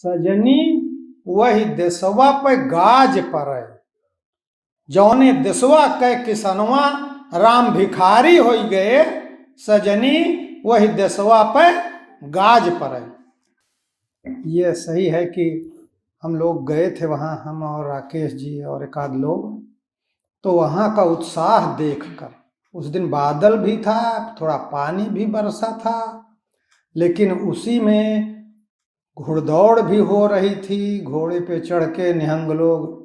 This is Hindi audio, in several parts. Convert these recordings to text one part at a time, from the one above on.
सजनी वही देसवा पे गाज पड़े, जौने देसवा कै किसनवा राम भिखारी हो गए। सजनी वही देसवा पे गाज पड़े। ये सही है कि हम लोग गए थे वहाँ, हम और राकेश जी और एक आध लोग, तो वहाँ का उत्साह देखकर, उस दिन बादल भी था, थोड़ा पानी भी बरसा था, लेकिन उसी में घुड़दौड़ भी हो रही थी। घोड़े पे चढ़ के निहंग लोग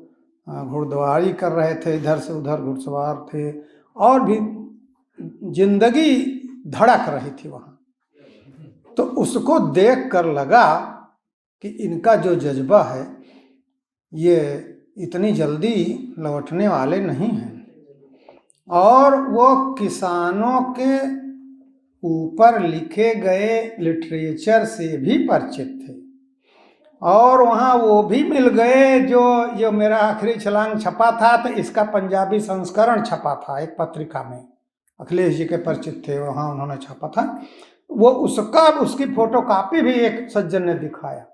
घुड़दौड़ी कर रहे थे, इधर से उधर घुड़सवार थे, और भी जिंदगी धड़क रही थी वहाँ। तो उसको देख कर लगा कि इनका जो जज्बा है ये इतनी जल्दी लौटने वाले नहीं हैं, और वो किसानों के ऊपर लिखे गए लिटरेचर से भी परिचित थे। और वहाँ वो भी मिल गए जो मेरा आखिरी छलांग छपा था, तो इसका पंजाबी संस्करण छपा था एक पत्रिका में, अखिलेश जी के परिचित थे, वहाँ उन्होंने छपा था। वो उसकी फोटो कापी भी एक सज्जन ने दिखाया,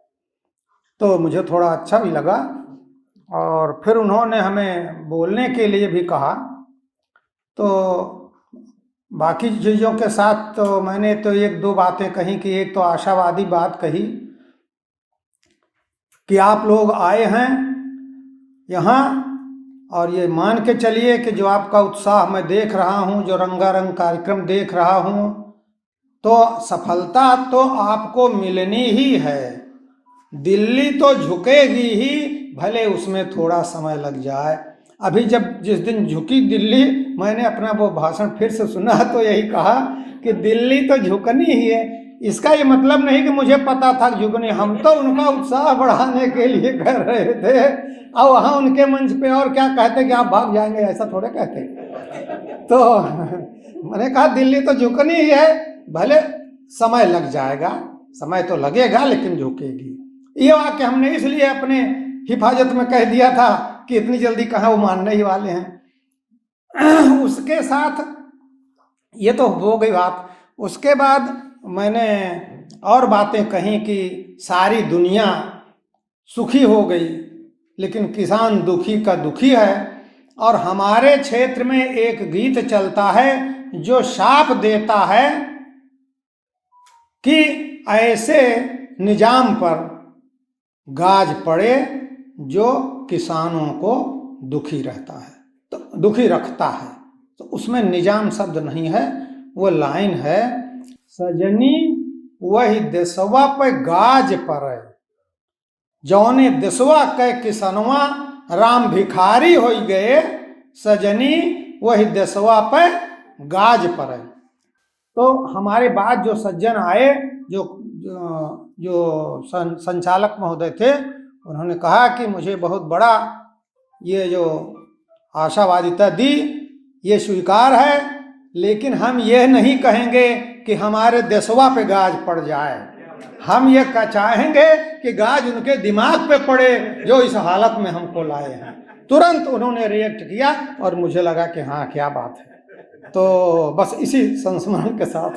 तो मुझे थोड़ा अच्छा भी लगा। और फिर उन्होंने हमें बोलने के लिए भी कहा। तो बाकी चीज़ों के साथ तो मैंने तो एक दो बातें कही कि एक तो आशावादी बात कही कि आप लोग आए हैं यहाँ, और ये मान के चलिए कि जो आपका उत्साह मैं देख रहा हूँ, जो रंगारंग कार्यक्रम देख रहा हूँ, तो सफलता तो आपको मिलनी ही है। दिल्ली तो झुकेगी ही, भले उसमें थोड़ा समय लग जाए। अभी जिस दिन झुकी दिल्ली, मैंने अपना वो भाषण फिर से सुना तो यही कहा कि दिल्ली तो झुकनी ही है। इसका ये मतलब नहीं कि मुझे पता था झुकनी, हम तो उनका उत्साह बढ़ाने के लिए कर रहे थे, और वहाँ उनके मंच पे और क्या कहते कि आप भाग जाएंगे, ऐसा थोड़े कहते। तो मैंने कहा दिल्ली तो झुकनी ही है, भले समय लग जाएगा, समय तो लगेगा लेकिन झुकेगी। ये वाक्य हमने इसलिए अपने हिफाजत में कह दिया था कि इतनी जल्दी कहाँ वो मानने ही वाले हैं। उसके साथ ये तो हो गई बात। उसके बाद मैंने और बातें कही कि सारी दुनिया सुखी हो गई, लेकिन किसान दुखी का दुखी है। और हमारे क्षेत्र में एक गीत चलता है जो शाप देता है कि ऐसे निजाम पर गाज पड़े जो किसानों को दुखी रहता है, तो दुखी रखता है। तो उसमें निजाम शब्द नहीं है, वो लाइन है, सजनी वही देसवा पे गाज पड़े, जौने देसवा कै किसनवा राम भिखारी हो गए। सजनी वही देसवा पे गाज पड़े। तो हमारे बाद जो सज्जन आए, जो संचालक महोदय थे, उन्होंने कहा कि मुझे बहुत बड़ा ये जो आशावादिता दी, ये स्वीकार है, लेकिन हम यह नहीं कहेंगे कि हमारे देसवा पे गाज पड़ जाए। हम ये चाहेंगे कि गाज उनके दिमाग पे पड़े जो इस हालत में हमको लाए हैं। तुरंत उन्होंने रिएक्ट किया और मुझे लगा कि हाँ क्या बात है। तो बस इसी संस्मरण के साथ